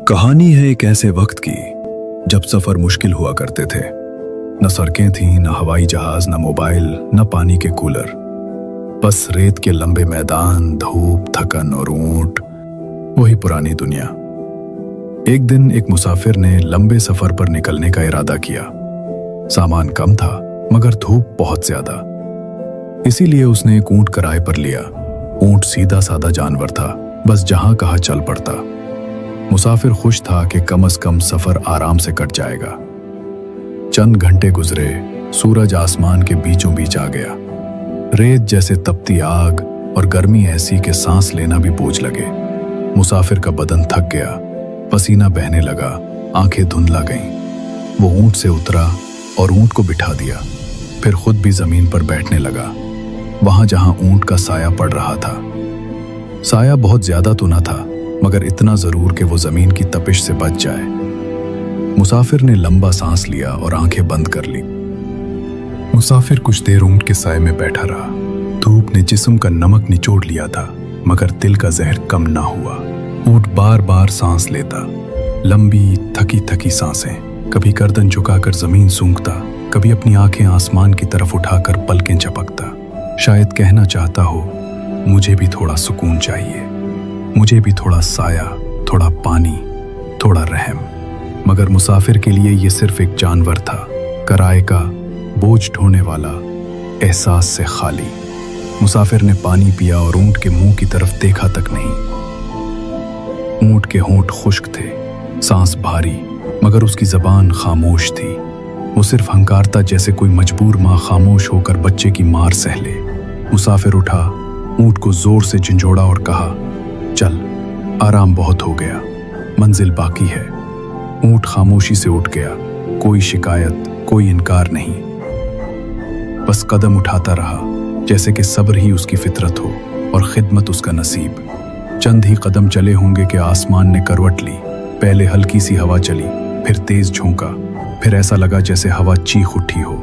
कहानी है एक ऐसे वक्त की जब सफर मुश्किल हुआ करते थे। न सड़कें थीं, न हवाई जहाज, न मोबाइल, न पानी के कूलर। बस रेत के लंबे मैदान, धूप, थकन और ऊंट। वही पुरानी दुनिया। एक दिन एक मुसाफिर ने लंबे सफर पर निकलने का इरादा किया। सामान कम था मगर धूप बहुत ज्यादा। इसीलिए उसने एक ऊंट किराए पर लिया। ऊंट सीधा साधा जानवर था, बस जहां कहा चल पड़ता। मुसाफिर खुश था कि कम से कम सफर आराम से कट जाएगा। चंद घंटे गुजरे, सूरज आसमान के बीचों बीच आ गया। रेत जैसे तपती आग और गर्मी ऐसी कि सांस लेना भी बोझ लगे। मुसाफिर का बदन थक गया, पसीना बहने लगा, आंखें धुंधला गईं। वो ऊंट से उतरा और ऊंट को बिठा दिया, फिर खुद भी जमीन पर बैठने लगा, वहां जहां ऊंट का साया पड़ रहा था। साया बहुत ज्यादा तो न था, मगर इतना जरूर कि वो जमीन की तपिश से बच जाए। मुसाफिर ने लंबा सांस लिया और आंखें बंद कर ली। मुसाफिर कुछ देर ऊंट के साए में बैठा रहा। धूप ने जिस्म का नमक निचोड़ लिया था, मगर दिल का जहर कम ना हुआ। ऊंट बार बार सांस लेता, लंबी थकी थकी सांसें। कभी गर्दन झुकाकर जमीन सूंघता, कभी अपनी आंखें आसमान की तरफ उठाकर पलकें झपकता। शायद कहना चाहता हो, मुझे भी थोड़ा सुकून चाहिए, मुझे भी थोड़ा साया, थोड़ा पानी, थोड़ा रहम। मगर मुसाफिर के लिए ये सिर्फ एक जानवर था, किराए का, बोझ ढोने वाला, एहसास से खाली। मुसाफिर ने पानी पिया और ऊंट के मुंह की तरफ देखा तक नहीं। ऊंट के होंठ खुश्क थे, सांस भारी, मगर उसकी जबान खामोश थी। वो सिर्फ हंकारता जैसे कोई मजबूर माँ खामोश होकर बच्चे की मार सह ले। मुसाफिर उठा, ऊंट को जोर से झंझोड़ा और कहा, चल, आराम बहुत हो गया, मंजिल बाकी है। ऊंट खामोशी से उठ गया, कोई शिकायत, कोई इनकार नहीं। बस कदम उठाता रहा, जैसे कि सब्र ही उसकी फितरत हो और खिदमत उसका नसीब। चंद ही कदम चले होंगे कि आसमान ने करवट ली। पहले हल्की सी हवा चली, फिर तेज झोंका, फिर ऐसा लगा जैसे हवा चीख उठी हो।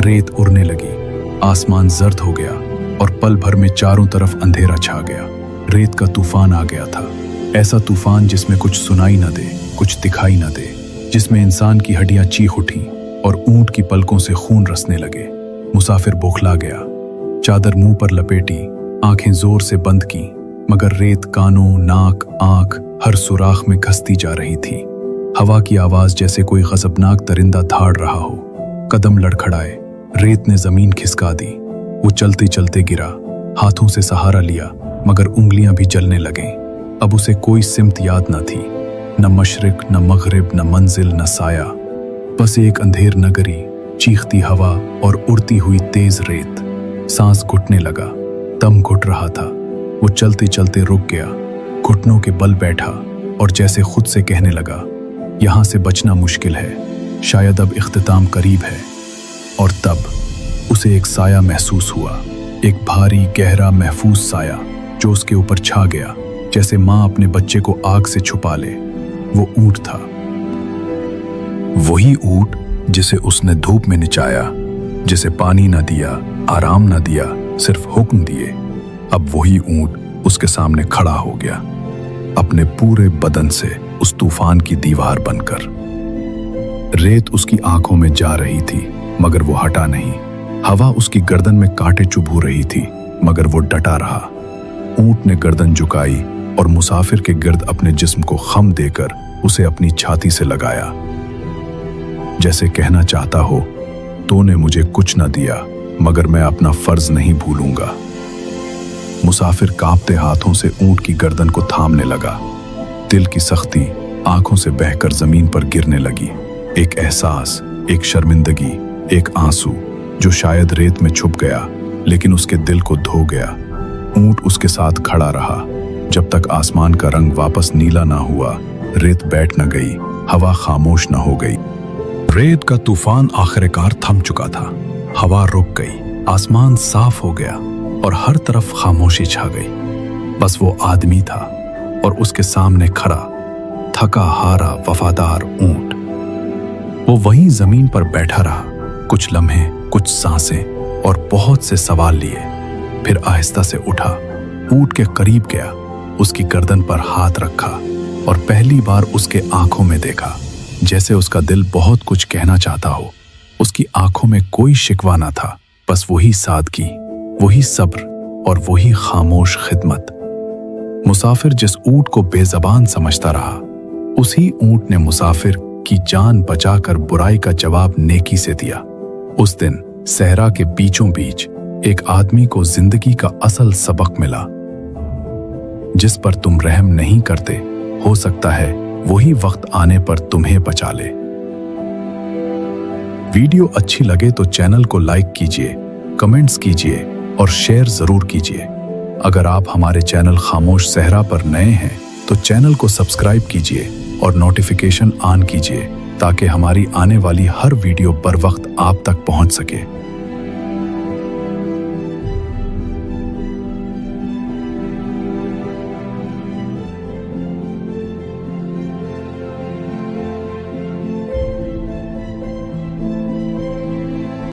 रेत उड़ने लगी, आसमान जर्द हो गया और पल भर में चारों तरफ अंधेरा छा गया। रेत का तूफान आ गया था, ऐसा तूफान जिसमें कुछ सुनाई न दे, कुछ दिखाई न दे, जिसमें इंसान की हड्डियां चीख उठी और ऊंट की पलकों से खून रसने लगे। मुसाफिर बौखला गया, चादर मुंह पर लपेटी, आंखें जोर से बंद की, मगर रेत कानों, नाक, आंख, हर सुराख में घसती जा रही थी। हवा की आवाज जैसे कोई गजबनाक दरिंदा धाड़ रहा हो। कदम लड़खड़ाए, रेत ने जमीन खिसका दी। वो चलते चलते गिरा, हाथों से सहारा लिया, मगर उंगलियां भी जलने लगीं। अब उसे कोई सिमत याद न थी, न मशरिक, न मगरिब, न मंजिल, न साया। बस एक अंधेर नगरी, चीखती हवा और उड़ती हुई तेज रेत। सांस घुटने लगा, दम घुट रहा था। वो चलते चलते रुक गया, घुटनों के बल बैठा और जैसे खुद से कहने लगा, यहां से बचना मुश्किल है, शायद अब इख्तिताम करीब है। और तब उसे एक साया महसूस हुआ, एक भारी, गहरा, महफूज साया जो उसके ऊपर छा गया, जैसे माँ अपने बच्चे को आग से छुपा ले। वो ऊंट था, वही ऊंट जिसे उसने धूप में निचाया, जिसे पानी न दिया, आराम न दिया, सिर्फ हुक्म दिए। अब वही ऊंट उसके सामने खड़ा हो गया, अपने पूरे बदन से उस तूफान की दीवार बनकर। रेत उसकी आंखों में जा रही थी, मगर वो हटा नहीं। हवा उसकी गर्दन में कांटे चुभू रही थी, मगर वो डटा रहा। ऊंट ने गर्दन झुकाई और मुसाफिर के गिर्द अपने जिस्म को खम देकर उसे अपनी छाती से लगाया, जैसे कहना चाहता हो, तूने मुझे कुछ न दिया, मगर मैं अपना फर्ज नहीं भूलूंगा। मुसाफिर कांपते हाथों से ऊंट की गर्दन को थामने लगा। दिल की सख्ती आंखों से बहकर जमीन पर गिरने लगी। एक एहसास, एक शर्मिंदगी, एक आंसू जो शायद रेत में छुप गया, लेकिन उसके दिल को धो गया। ऊंट उसके साथ खड़ा रहा, जब तक आसमान का रंग वापस नीला ना हुआ। रेत बैठ न गई, हवा खामोश न हो गई। रेत का तूफान आखिरकार थम चुका था। हवा रुक गई, आसमान साफ हो गया और हर तरफ खामोशी छा गई। बस वो आदमी था और उसके सामने खड़ा, थका हारा वफादार ऊंट। वो वहीं जमीन पर बैठा रहा, कुछ लम्हे, कुछ सांसें और बहुत से सवाल लिए। फिर आहिस्ता से उठा, ऊंट के करीब गया, उसकी गर्दन पर हाथ रखा और पहली बार उसके आंखों में देखा, जैसे उसका दिल बहुत कुछ कहना चाहता हो। उसकी आंखों में कोई शिकवा ना था, बस वही सादगी, वही सब्र और वही खामोश खिदमत। मुसाफिर जिस ऊंट को बेज़बान समझता रहा, उसी ऊंट ने मुसाफिर की जान बचाकर बुराई का जवाब नेकी से दिया। उस दिन सहरा के बीचों बीच एक आदमी को जिंदगी का असल सबक मिला। जिस पर तुम रहम नहीं करते, हो सकता है वही वक्त आने पर तुम्हें बचा ले। वीडियो अच्छी लगे तो चैनल को लाइक कीजिए, कमेंट्स कीजिए और शेयर जरूर कीजिए। अगर आप हमारे चैनल खामोश सहरा पर नए हैं तो चैनल को सब्सक्राइब कीजिए और नोटिफिकेशन ऑन कीजिए ताकि हमारी आने वाली हर वीडियो बर वक्त आप तक पहुंच सके।